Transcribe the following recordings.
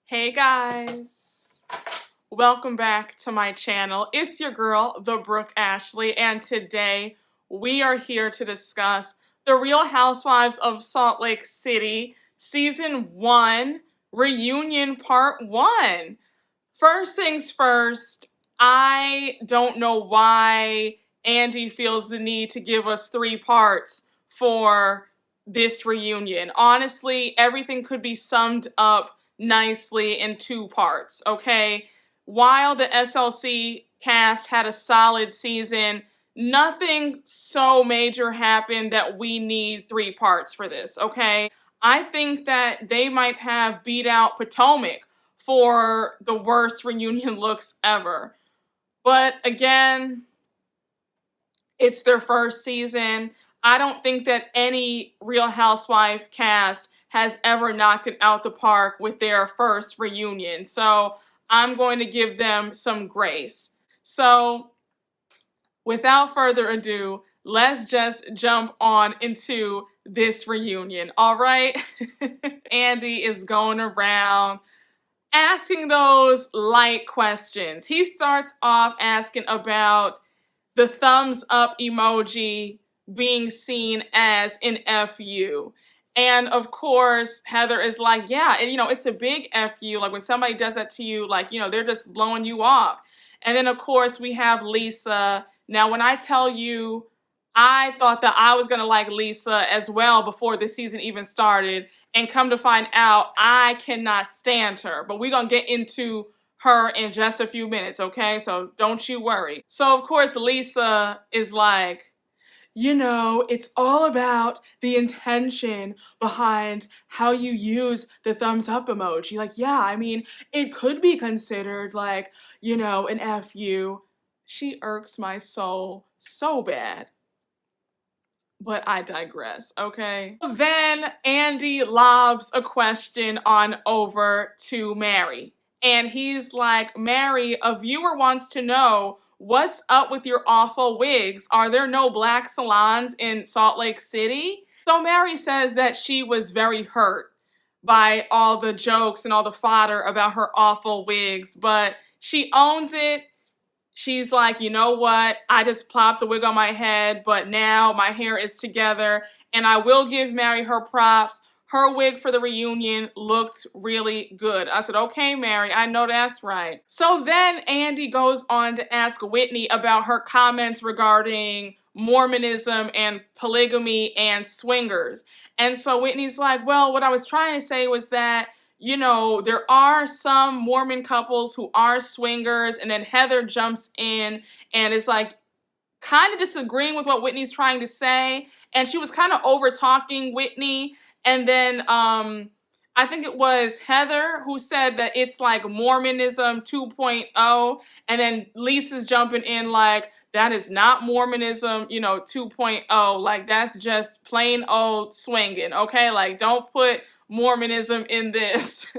Hey guys, welcome back to my channel. It's your girl, the Brooke Ashley, and today we are here to discuss The Real Housewives of Salt Lake City, Season 1, Reunion Part 1. First things first, I don't know why Andy feels the need to give us 3 parts for this reunion. Honestly, everything could be summed up nicely in 2 parts, okay? While the SLC cast had a solid season, nothing so major happened that we need 3 parts for this, okay? I think that they might have beat out Potomac for the worst reunion looks ever. But again, it's their first season. I don't think that any Real Housewife cast has ever knocked it out the park with their first reunion. So I'm going to give them some grace. So without further ado, let's just jump on into this reunion, all right? Andy is going around asking those light questions. He starts off asking about the thumbs up emoji being seen as an FU. And of course, Heather is like, yeah, and it's a big FU. Like when somebody does that to you, like, they're just blowing you off. And then of course we have Lisa. Now, when I tell you, I thought that I was going to like Lisa as well before the season even started. And come to find out, I cannot stand her. But we're going to get into her in just a few minutes, okay? So don't you worry. So, of course, Lisa is like, it's all about the intention behind how you use the thumbs up emoji. Like, yeah, I mean, it could be considered like, an FU. She irks my soul so bad. But I digress, okay? Then Andy lobs a question on over to Mary. And he's like, Mary, a viewer wants to know, what's up with your awful wigs? Are there no black salons in Salt Lake City? So Mary says that she was very hurt by all the jokes and all the fodder about her awful wigs, but she owns it. She's like, you know what? I just plopped a wig on my head, but now my hair is together. And I will give Mary her props. Her wig for the reunion looked really good. I said, okay, Mary, I know that's right. So then Andy goes on to ask Whitney about her comments regarding Mormonism and polygamy and swingers. And so Whitney's like, well, what I was trying to say was that there are some Mormon couples who are swingers, and then Heather jumps in and is like kind of disagreeing with what Whitney's trying to say, and she was kind of over talking Whitney, and then I think it was Heather who said that it's like Mormonism 2.0, and then Lisa's jumping in like, that is not Mormonism, 2.0, like that's just plain old swinging, okay? Like don't put Mormonism in this.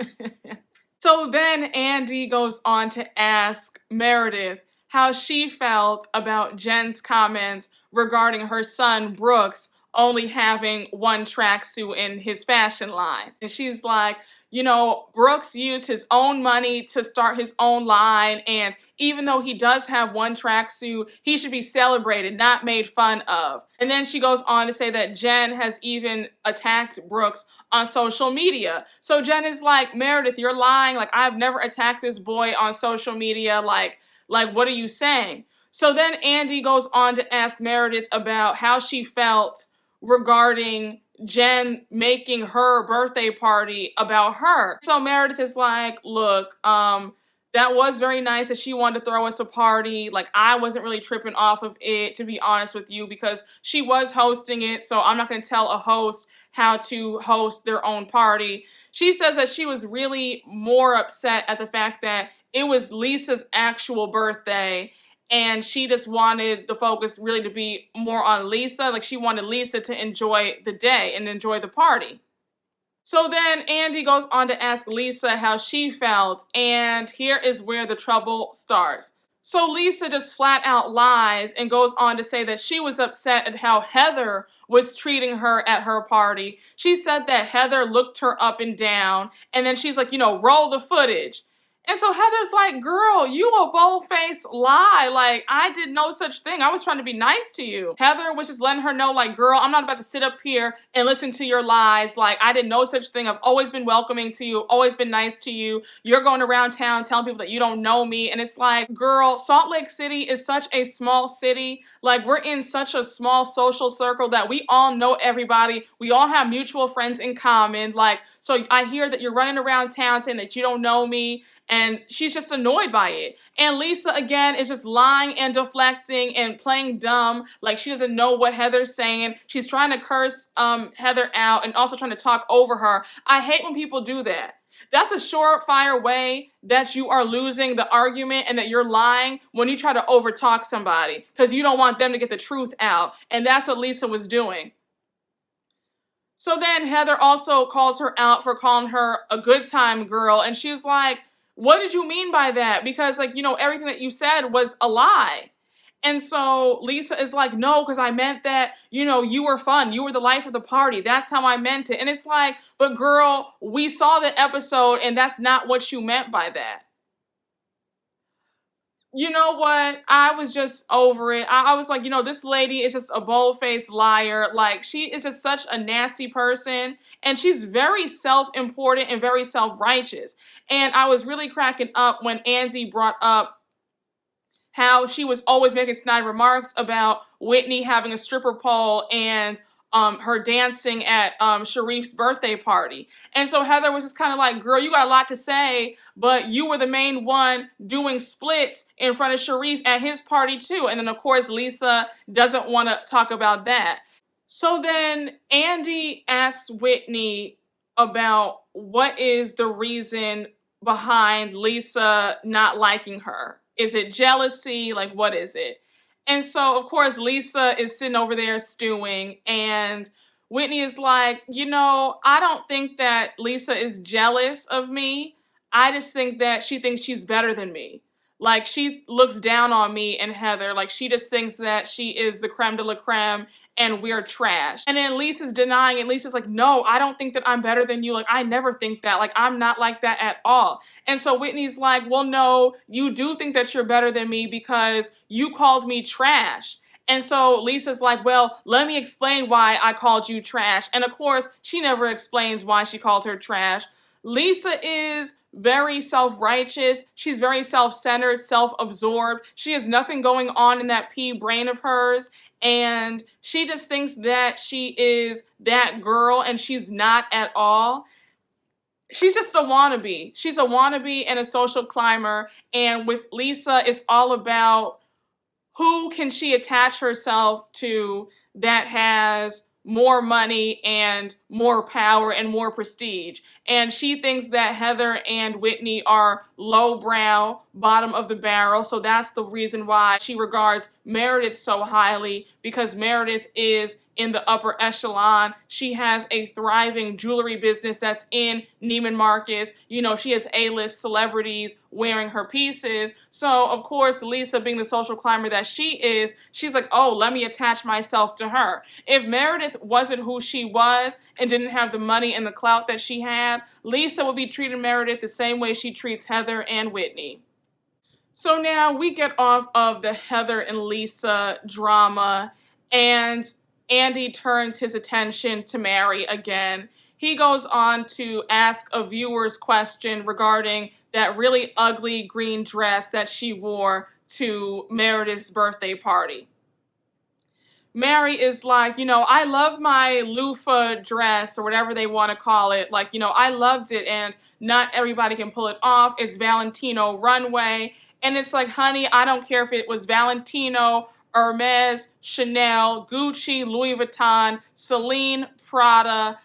So then Andy goes on to ask Meredith how she felt about Jen's comments regarding her son Brooks only having one tracksuit in his fashion line. And she's like, Brooks used his own money to start his own line, and even though he does have one tracksuit, he should be celebrated, not made fun of. And then she goes on to say that Jen has even attacked Brooks on social media. So Jen is like, Meredith, you're lying. Like, I've never attacked this boy on social media. Like, what are you saying? So then Andy goes on to ask Meredith about how she felt regarding Jen making her birthday party about her. So Meredith is like, look, that was very nice that she wanted to throw us a party. Like, I wasn't really tripping off of it, to be honest with you, because she was hosting it. So I'm not going to tell a host how to host their own party. She says that she was really more upset at the fact that it was Lisa's actual birthday, and she just wanted the focus really to be more on Lisa. Like, she wanted Lisa to enjoy the day and enjoy the party. So then Andy goes on to ask Lisa how she felt, and here is where the trouble starts. So Lisa just flat out lies and goes on to say that she was upset at how Heather was treating her at her party. She said that Heather looked her up and down, and then she's like, roll the footage. And so Heather's like, girl, you a bold-faced lie. Like, I did no such thing. I was trying to be nice to you. Heather was just letting her know, like, girl, I'm not about to sit up here and listen to your lies. Like, I did no such thing. I've always been welcoming to you, always been nice to you. You're going around town telling people that you don't know me. And it's like, girl, Salt Lake City is such a small city. Like, we're in such a small social circle that we all know everybody. We all have mutual friends in common. Like, so I hear that you're running around town saying that you don't know me. And she's just annoyed by it. And Lisa, again, is just lying and deflecting and playing dumb. Like, she doesn't know what Heather's saying. She's trying to curse Heather out and also trying to talk over her. I hate when people do that. That's a surefire way that you are losing the argument and that you're lying, when you try to overtalk somebody because you don't want them to get the truth out. And that's what Lisa was doing. So then Heather also calls her out for calling her a good time girl. And she's like, what did you mean by that? Because, like, everything that you said was a lie. And so Lisa is like, no, because I meant that, you were fun. You were the life of the party. That's how I meant it. And it's like, but girl, we saw the episode and that's not what you meant by that. You know what? I was just over it. I was like, this lady is just a bold-faced liar. Like, she is just such a nasty person. And she's very self-important and very self-righteous. And I was really cracking up when Andy brought up how she was always making snide remarks about Whitney having a stripper pole and her dancing at Sharif's birthday party. And so Heather was just kind of like, girl, you got a lot to say, but you were the main one doing splits in front of Sharif at his party too. And then of course, Lisa doesn't want to talk about that. So then Andy asks Whitney about what is the reason behind Lisa not liking her. Is it jealousy? Like, what is it? And so, of course, Lisa is sitting over there stewing, and Whitney is like, I don't think that Lisa is jealous of me. I just think that she thinks she's better than me. Like, she looks down on me and Heather. Like, she just thinks that she is the creme de la creme and we're trash. And then Lisa's denying it. Lisa's like, no, I don't think that I'm better than you. Like, I never think that. Like, I'm not like that at all. And so Whitney's like, well, no, you do think that you're better than me because you called me trash. And so Lisa's like, well, let me explain why I called you trash. And of course, she never explains why she called her trash. Lisa is very self-righteous. She's very self-centered, self-absorbed. She has nothing going on in that pea brain of hers. And she just thinks that she is that girl, and she's not at all. She's just a wannabe. She's a wannabe and a social climber. And with Lisa, it's all about who can she attach herself to that has more money and more power and more prestige. And she thinks that Heather and Whitney are lowbrow, bottom of the barrel. So that's the reason why she regards Meredith so highly, because Meredith is in the upper echelon. She has a thriving jewelry business that's in Neiman Marcus. She has A-list celebrities wearing her pieces. So, of course, Lisa, being the social climber that she is, she's like, oh, let me attach myself to her. If Meredith wasn't who she was and didn't have the money and the clout that she had, Lisa would be treating Meredith the same way she treats Heather and Whitney. So now we get off of the Heather and Lisa drama, and Andy turns his attention to Mary again. He goes on to ask a viewer's question regarding that really ugly green dress that she wore to Meredith's birthday party. Mary is like, I love my loofah dress, or whatever they want to call it. Like, I loved it, and not everybody can pull it off. It's Valentino runway. And it's like, honey, I don't care if it was Valentino, Hermes, Chanel, Gucci, Louis Vuitton, Celine, Prada.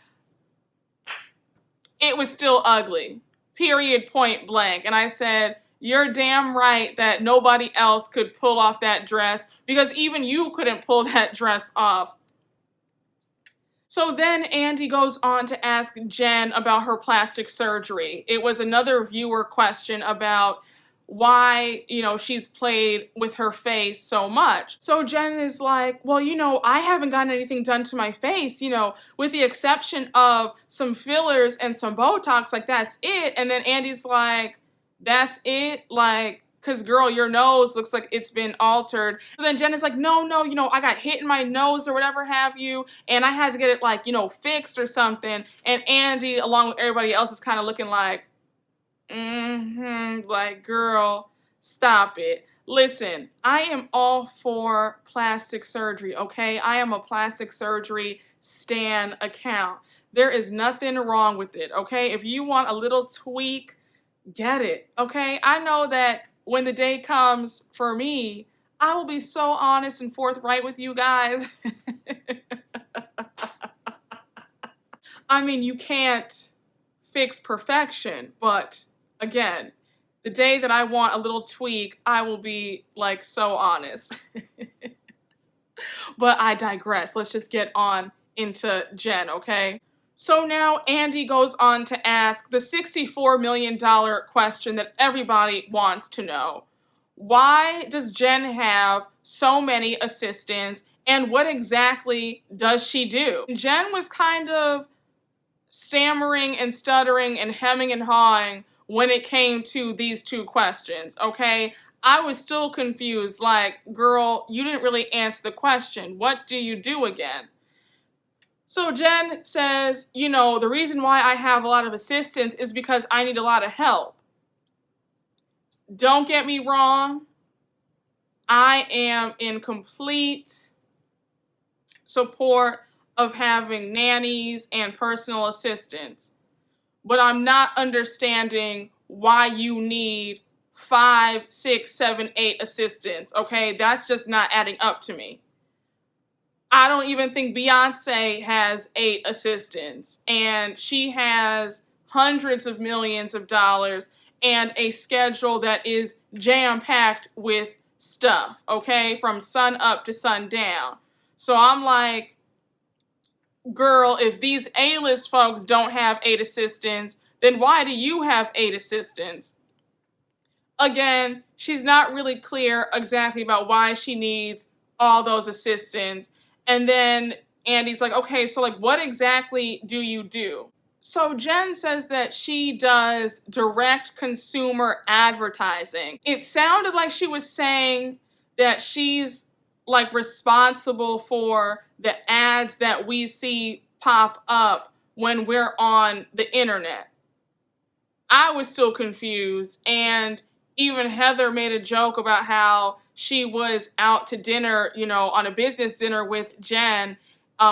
It was still ugly. Period, point blank. And I said, you're damn right that nobody else could pull off that dress, because even you couldn't pull that dress off. So then Andy goes on to ask Jen about her plastic surgery. It was another viewer question about why, she's played with her face so much. So Jen is like, well, I haven't gotten anything done to my face, with the exception of some fillers and some Botox, like that's it. And then Andy's like, that's it? Like, because girl, your nose looks like it's been altered. So then Jen is like, no, I got hit in my nose or whatever have you, and I had to get it like, fixed or something. And Andy, along with everybody else, is kind of looking like, like, girl, stop it. Listen, I am all for plastic surgery, okay? I am a plastic surgery stan account. There is nothing wrong with it, okay? If you want a little tweak, get it, okay? I know that when the day comes for me, I will be so honest and forthright with you guys. I mean, you can't fix perfection, but again, the day that I want a little tweak, I will be like so honest. But I digress. Let's just get on into Jen, okay? So now Andy goes on to ask the $64 million question that everybody wants to know. Why does Jen have so many assistants, and what exactly does she do? Jen was kind of stammering and stuttering and hemming and hawing when it came to these two questions, okay? I was still confused, like, girl, you didn't really answer the question. What do you do again? So Jen says, the reason why I have a lot of assistants is because I need a lot of help. Don't get me wrong. I am in complete support of having nannies and personal assistants. But I'm not understanding why you need 5, 6, 7, 8 assistants, okay? That's just not adding up to me. I don't even think Beyonce has 8 assistants, and she has hundreds of millions of dollars and a schedule that is jam-packed with stuff, okay, from sun up to sundown. So I'm like, girl, if these A-list folks don't have 8 assistants, then why do you have 8 assistants? Again, she's not really clear exactly about why she needs all those assistants. And then Andy's like, okay, so like what exactly do you do? So Jen says that she does direct consumer advertising. It sounded like she was saying that she's like responsible for the ads that we see pop up when we're on the internet. I was still confused, and even Heather made a joke about how she was out to dinner, on a business dinner with Jen,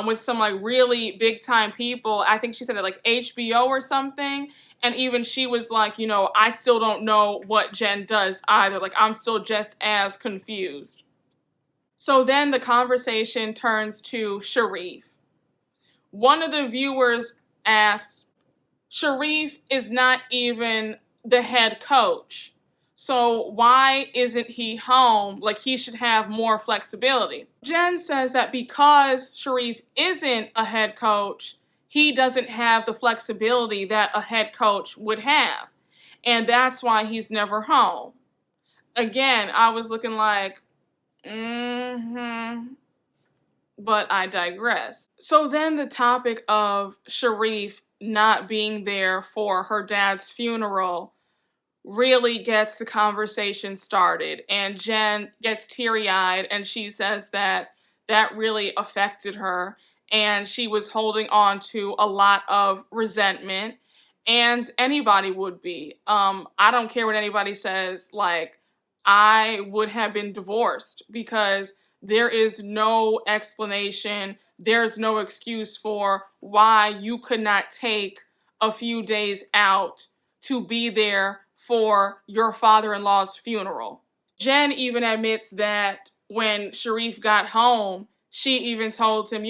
with some like really big time people. I think she said it like HBO or something. And even she was like, I still don't know what Jen does either. Like, I'm still just as confused. So then the conversation turns to Sharif. One of the viewers asks, Sharif is not even the head coach. So why isn't he home? Like, he should have more flexibility. Jen says that because Sharif isn't a head coach, he doesn't have the flexibility that a head coach would have. And that's why he's never home. Again, I was looking like, but I digress. So then the topic of Sharif not being there for her dad's funeral really gets the conversation started, and Jen gets teary-eyed, and she says that really affected her, and she was holding on to a lot of resentment, and anybody would be. I don't care what anybody says, like, I would have been divorced because there is no explanation, there's no excuse for why you could not take a few days out to be there for your father-in-law's funeral. Jen even admits that when Sharif got home, she even told him,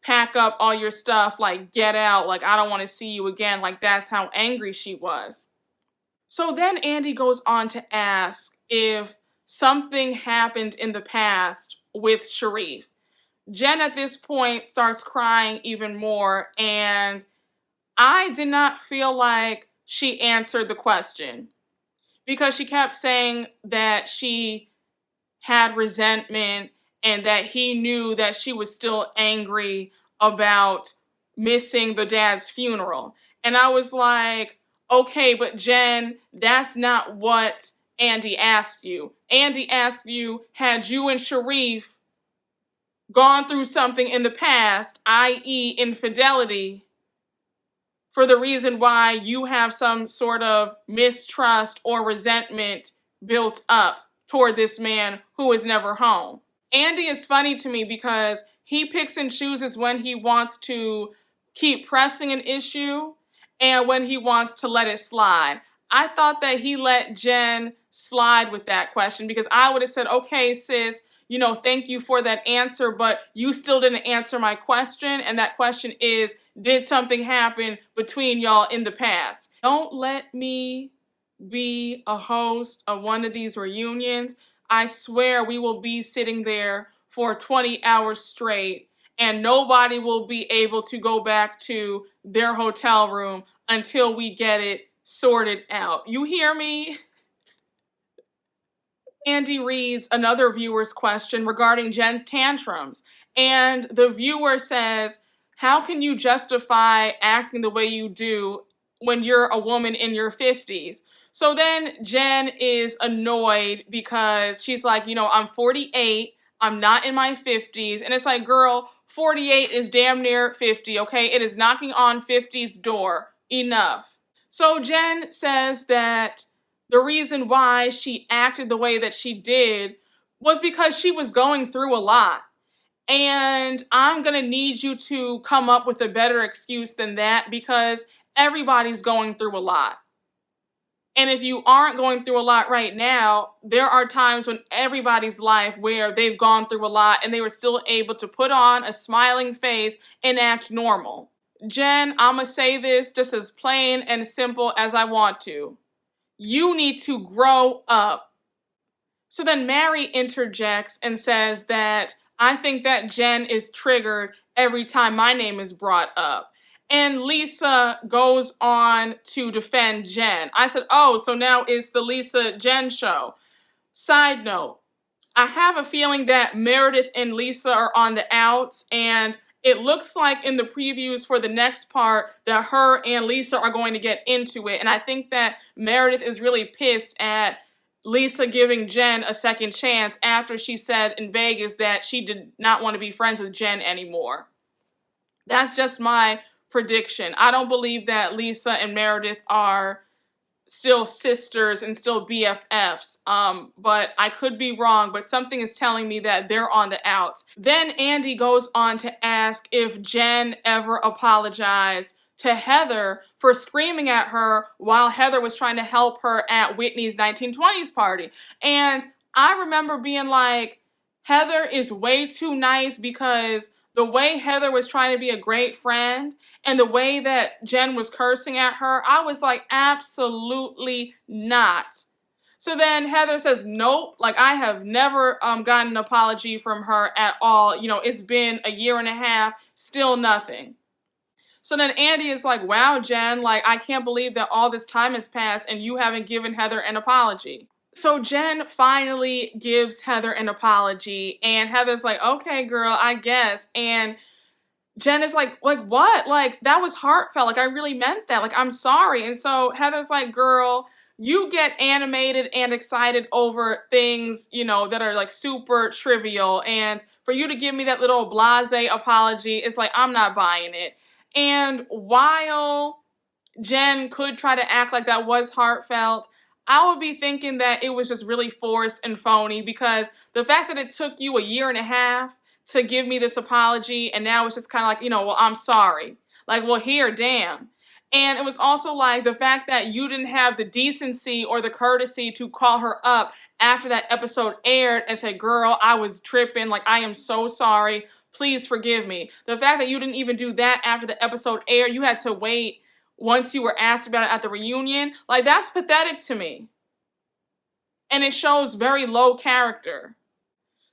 pack up all your stuff, like get out, like I don't want to see you again. Like that's how angry she was. So then Andy goes on to ask if something happened in the past with Sharif. Jen at this point starts crying even more, and I did not feel like she answered the question. because she kept saying that she had resentment and that he knew that she was still angry about missing the dad's funeral. And I was like, okay, but Jen, that's not what Andy asked you. Andy asked you, had you and Sharif gone through something in the past, i.e. infidelity, for the reason why you have some sort of mistrust or resentment built up toward this man who is never home. Andy is funny to me because he picks and chooses when he wants to keep pressing an issue and when he wants to let it slide. I thought that he let Jen slide with that question because I would have said, okay, sis, thank you for that answer, but you still didn't answer my question. And that question is, did something happen between y'all in the past? Don't let me be a host of one of these reunions. I swear we will be sitting there for 20 hours straight and nobody will be able to go back to their hotel room until we get it sorted out. You hear me? Andy reads another viewer's question regarding Jen's tantrums. And the viewer says, how can you justify acting the way you do when you're a woman in your 50s? So then Jen is annoyed because she's like, I'm 48. I'm not in my 50s. And it's like, girl, 48 is damn near 50, okay? It is knocking on 50's door. Enough. So Jen says that the reason why she acted the way that she did was because she was going through a lot. And I'm going to need you to come up with a better excuse than that because everybody's going through a lot. And if you aren't going through a lot right now, there are times when everybody's life where they've gone through a lot and they were still able to put on a smiling face and act normal. Jen, I'm going to say this just as plain and simple as I want to. You need to grow up. So then Mary interjects and says that I think that Jen is triggered every time my name is brought up. And Lisa goes on to defend Jen. I said, oh, so now it's the Lisa Jen show. Side note, I have a feeling that Meredith and Lisa are on the outs, and it looks like in the previews for the next part that her and Lisa are going to get into it. And I think that Meredith is really pissed at Lisa giving Jen a second chance after she said in Vegas that she did not want to be friends with Jen anymore. That's just my prediction. I don't believe that Lisa and Meredith are still sisters and still BFFs, but I could be wrong, but something is telling me that they're on the outs. Then Andy goes on to ask if Jen ever apologized to Heather for screaming at her while Heather was trying to help her at Whitney's 1920s party. And I remember being like, Heather is way too nice, because the way Heather was trying to be a great friend and the way that Jen was cursing at her, I was like, absolutely not. So then Heather says, nope, like I have never gotten an apology from her at all. It's been a year and a half, still nothing. So then Andy is like, wow, Jen, like I can't believe that all this time has passed and you haven't given Heather an apology. So Jen finally gives Heather an apology, and Heather's like, okay, girl, I guess. And Jen is like, what? Like, that was heartfelt. Like, I really meant that. Like, I'm sorry. And so Heather's like, girl, you get animated and excited over things, that are like super trivial. And for you to give me that little blasé apology, it's like, I'm not buying it. And while Jen could try to act like that was heartfelt, I would be thinking that it was just really forced and phony, because the fact that it took you a year and a half to give me this apology and now it's just kind of like, well, I'm sorry. Like, well, here, damn. And it was also like the fact that you didn't have the decency or the courtesy to call her up after that episode aired and say, girl, I was tripping. Like, I am so sorry. Please forgive me. The fact that you didn't even do that after the episode aired, you had to wait once you were asked about it at the reunion, like that's pathetic to me. And it shows very low character.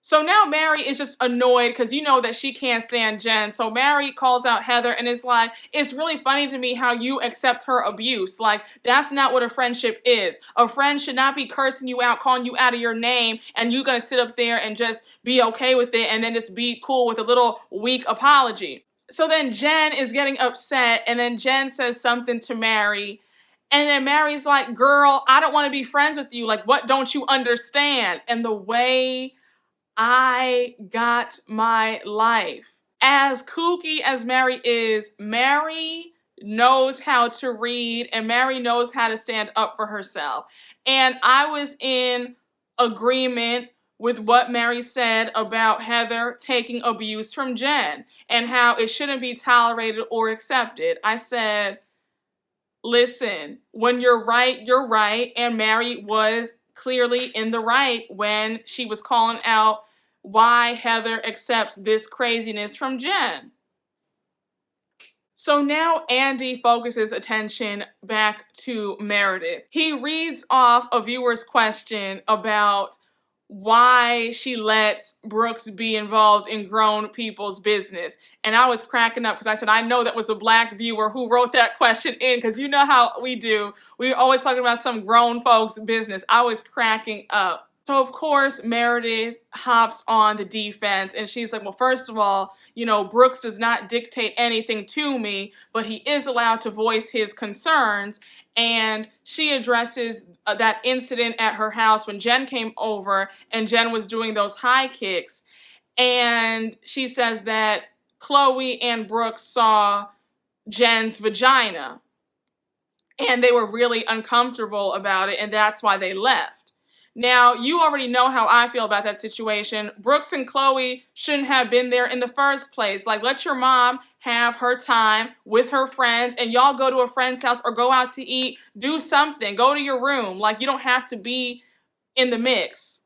So now Mary is just annoyed because you know that she can't stand Jen. So Mary calls out Heather and is like, it's really funny to me how you accept her abuse. Like, that's not what a friendship is. A friend should not be cursing you out, calling you out of your name, and you gonna sit up there and just be okay with it and then just be cool with a little weak apology. So then Jen is getting upset, and then Jen says something to Mary. And then Mary's like, girl, I don't want to be friends with you. Like, what don't you understand? And the way I got my life. As kooky as Mary is, Mary knows how to read and Mary knows how to stand up for herself. And I was in agreement with what Mary said about Heather taking abuse from Jen and how it shouldn't be tolerated or accepted. I said, listen, when you're right, you're right. And Mary was clearly in the right when she was calling out why Heather accepts this craziness from Jen. So now Andy focuses attention back to Meredith. He reads off a viewer's question about why she lets Brooks be involved in grown people's business. And I was cracking up because I said, I know that was a black viewer who wrote that question in, because you know how we do. We're always talking about some grown folks' business. I was cracking up. So of course, Meredith hops on the defense and she's like, well, first of all, you know, Brooks does not dictate anything to me, but he is allowed to voice his concerns. And she addresses that incident at her house when Jen came over and Jen was doing those high kicks. And she says that Chloe and Brooke saw Jen's vagina and they were really uncomfortable about it, and that's why they left. Now, you already know how I feel about that situation. Brooks and Chloe shouldn't have been there in the first place. Like, let your mom have her time with her friends and y'all go to a friend's house or go out to eat. Do something. Go to your room. Like, you don't have to be in the mix.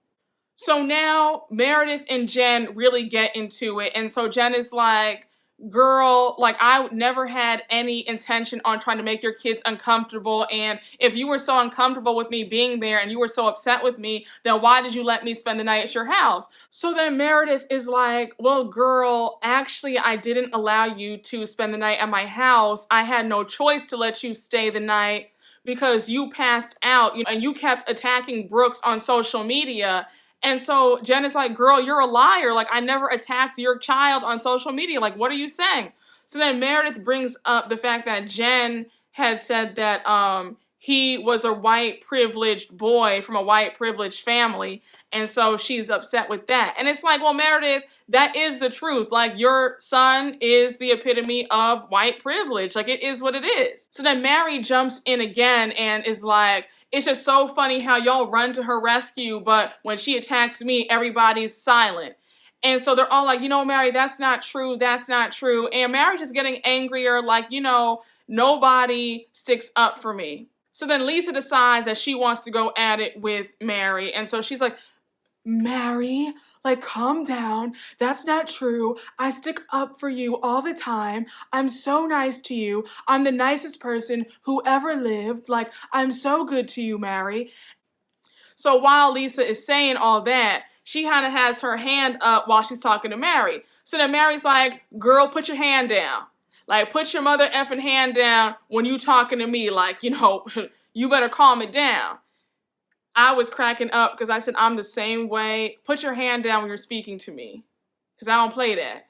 So now Meredith and Jen really get into it. And so Jen is like, girl, like, I never had any intention on trying to make your kids uncomfortable. And if you were so uncomfortable with me being there and you were so upset with me, then why did you let me spend the night at your house? So then Meredith is like, well, girl, actually, I didn't allow you to spend the night at my house. I had no choice to let you stay the night because you passed out, and you kept attacking Brooks on social media. And so Jen is like, girl, you're a liar. Like, I never attacked your child on social media. Like, what are you saying? So then Meredith brings up the fact that Jen had said that he was a white privileged boy from a white privileged family. And so she's upset with that. And it's like, well, Meredith, that is the truth. Like, your son is the epitome of white privilege. Like, it is what it is. So then Mary jumps in again and is like, it's just so funny how y'all run to her rescue, but when she attacks me, everybody's silent. And so they're all like, Mary, that's not true. That's not true. And Mary's just getting angrier, like, nobody sticks up for me. So then Lisa decides that she wants to go at it with Mary. And so she's like, Mary, like, calm down. That's not true. I stick up for you all the time. I'm so nice to you. I'm the nicest person who ever lived. Like, I'm so good to you, Mary. So while Lisa is saying all that, she kind of has her hand up while she's talking to Mary. So then Mary's like, girl, put your hand down. Like, put your mother effing hand down when you talking to me. Like, you better calm it down. I was cracking up because I said, I'm the same way. Put your hand down when you're speaking to me, because I don't play that.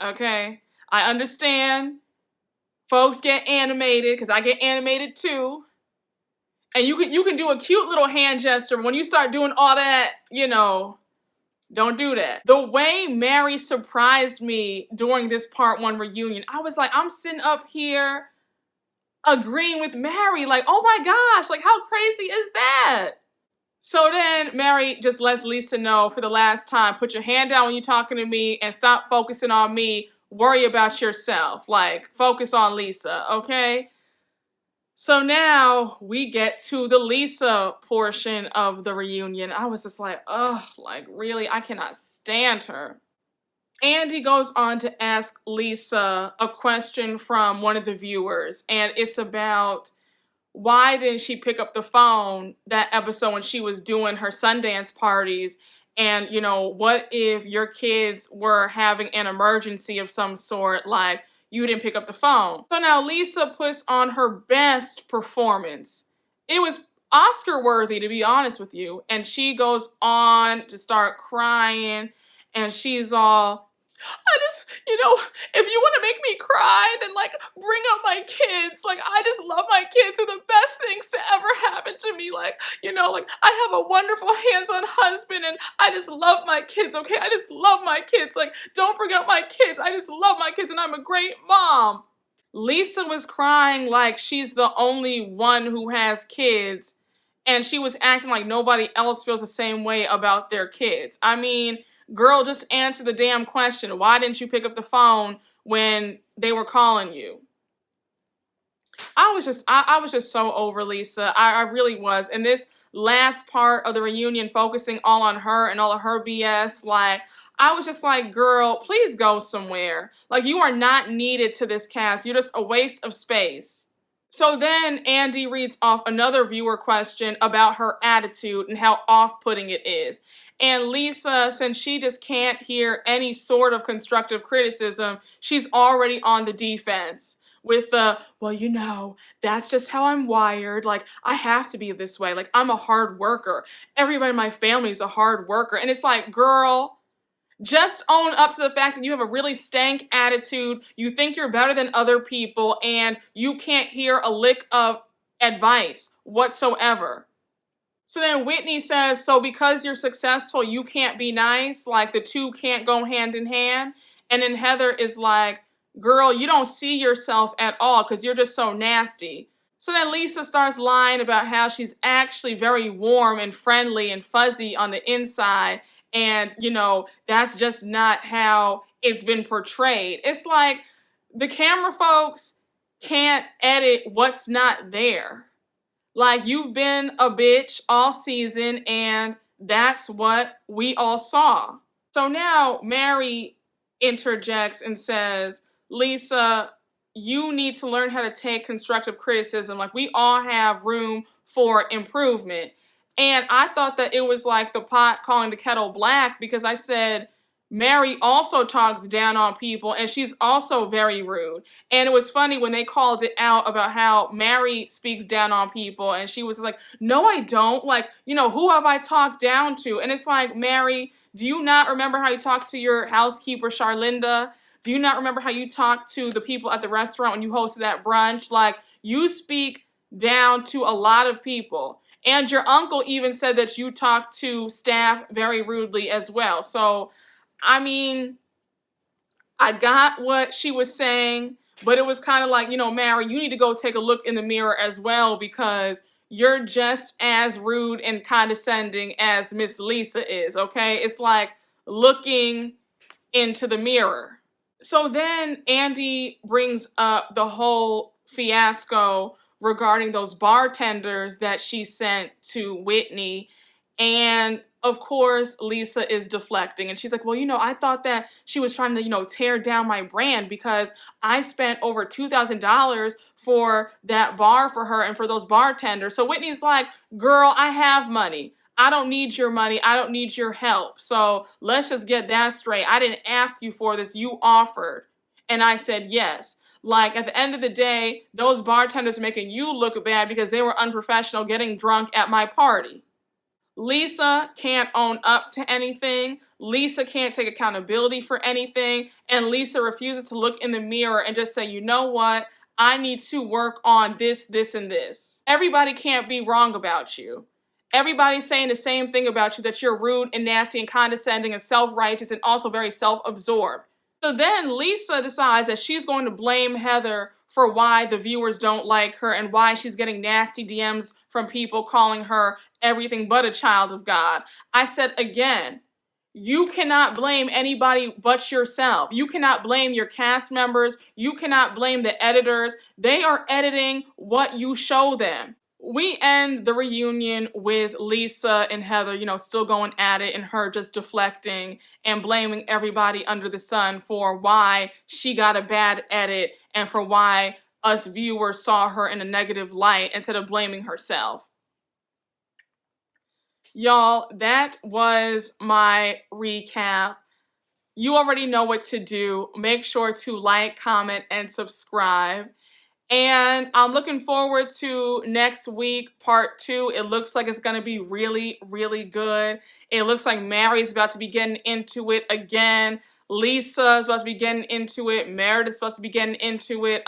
Okay? I understand folks get animated, because I get animated too. And you can do a cute little hand gesture. When you start doing all that, don't do that. The way Mary surprised me during this part 1 reunion, I was like, I'm sitting up here agreeing with Mary, like, oh my gosh, like, how crazy is that? So then Mary just lets Lisa know for the last time, put your hand down when you're talking to me and stop focusing on me. Worry about yourself. Like, focus on Lisa, okay? So now we get to the Lisa portion of the reunion. I was just like, ugh, like, really? I cannot stand her. Andy goes on to ask Lisa a question from one of the viewers, and it's about why didn't she pick up the phone that episode when she was doing her Sundance parties And, you know, what if your kids were having an emergency of some sort, like you didn't pick up the phone? So now Lisa puts on her best performance. It was Oscar worthy, to be honest with you. And she goes on to start crying, and she's all, I just, you know, if you want to make me cry, then like bring up my kids. Like, I just love my kids. They're the best things to ever happen to me. Like, you know, like I have a wonderful hands-on husband and I just love my kids, okay? I just love my kids. Like, don't bring up my kids. I just love my kids and I'm a great mom. Lisa was crying like she's the only one who has kids, and she was acting like nobody else feels the same way about their kids. I mean, girl, just answer the damn question. Why didn't you pick up the phone when they were calling you? I was just so over Lisa. I really was. And this last part of the reunion, focusing all on her and all of her BS, like, I was just like, girl, please go somewhere. Like, you are not needed to this cast. You're just a waste of space. So then Andy reads off another viewer question about her attitude and how off-putting it is. And Lisa, since she just can't hear any sort of constructive criticism, she's already on the defense with the, well, you know, that's just how I'm wired. Like, I have to be this way. Like, I'm a hard worker. Everybody in my family is a hard worker. And it's like, girl, just own up to the fact that you have a really stank attitude, you think you're better than other people, and you can't hear a lick of advice whatsoever. So then Whitney says, so because you're successful, you can't be nice? Like, the two can't go hand in hand? And then Heather is like, girl, you don't see yourself at all because you're just so nasty. So then Lisa starts lying about how she's actually very warm and friendly and fuzzy on the inside. And, you know, that's just not how it's been portrayed. It's like the camera folks can't edit what's not there. Like, you've been a bitch all season, and that's what we all saw. So now Mary interjects and says, Lisa, you need to learn how to take constructive criticism. Like, we all have room for improvement. And I thought that it was like the pot calling the kettle black, because I said, Mary also talks down on people and she's also very rude. And it was funny when they called it out about how Mary speaks down on people, and she was like, no, I don't. Like, you know, who have I talked down to? And it's like, Mary, do you not remember how you talked to your housekeeper, Charlinda? Do you not remember how you talked to the people at the restaurant when you hosted that brunch? Like, you speak down to a lot of people. And your uncle even said that you talked to staff very rudely as well. So, I mean, I got what she was saying, but it was kind of like, you know, Mary, you need to go take a look in the mirror as well, because you're just as rude and condescending as Miss Lisa is, okay? It's like looking into the mirror. So then Andy brings up the whole fiasco regarding those bartenders that she sent to Whitney. And of course, Lisa is deflecting. And she's like, well, you know, I thought that she was trying to, you know, tear down my brand because I spent over $2,000 for that bar for her and for those bartenders. So Whitney's like, girl, I have money. I don't need your money. I don't need your help. So let's just get that straight. I didn't ask you for this. You offered. And I said yes. Like, at the end of the day, those bartenders are making you look bad because they were unprofessional getting drunk at my party. Lisa can't own up to anything. Lisa can't take accountability for anything. And Lisa refuses to look in the mirror and just say, you know what? I need to work on this, this, and this. Everybody can't be wrong about you. Everybody's saying the same thing about you, that you're rude and nasty and condescending and self-righteous and also very self-absorbed. So then Lisa decides that she's going to blame Heather for why the viewers don't like her and why she's getting nasty DMs from people calling her everything but a child of God. I said again, you cannot blame anybody but yourself. You cannot blame your cast members. You cannot blame the editors. They are editing what you show them. We end the reunion with Lisa and Heather, you know, still going at it, and her just deflecting and blaming everybody under the sun for why she got a bad edit and for why us viewers saw her in a negative light instead of blaming herself. Y'all, that was my recap. You already know what to do. Make sure to like, comment, and subscribe. And I'm looking forward to next week, part 2. It looks like it's going to be really, really good. It looks like Mary's about to be getting into it again. Lisa's about to be getting into it. Meredith's about to be getting into it.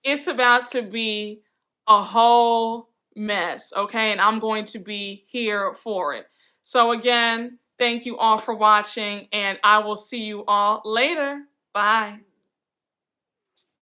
It's about to be a whole mess, okay? And I'm going to be here for it. So again, thank you all for watching, and I will see you all later. Bye.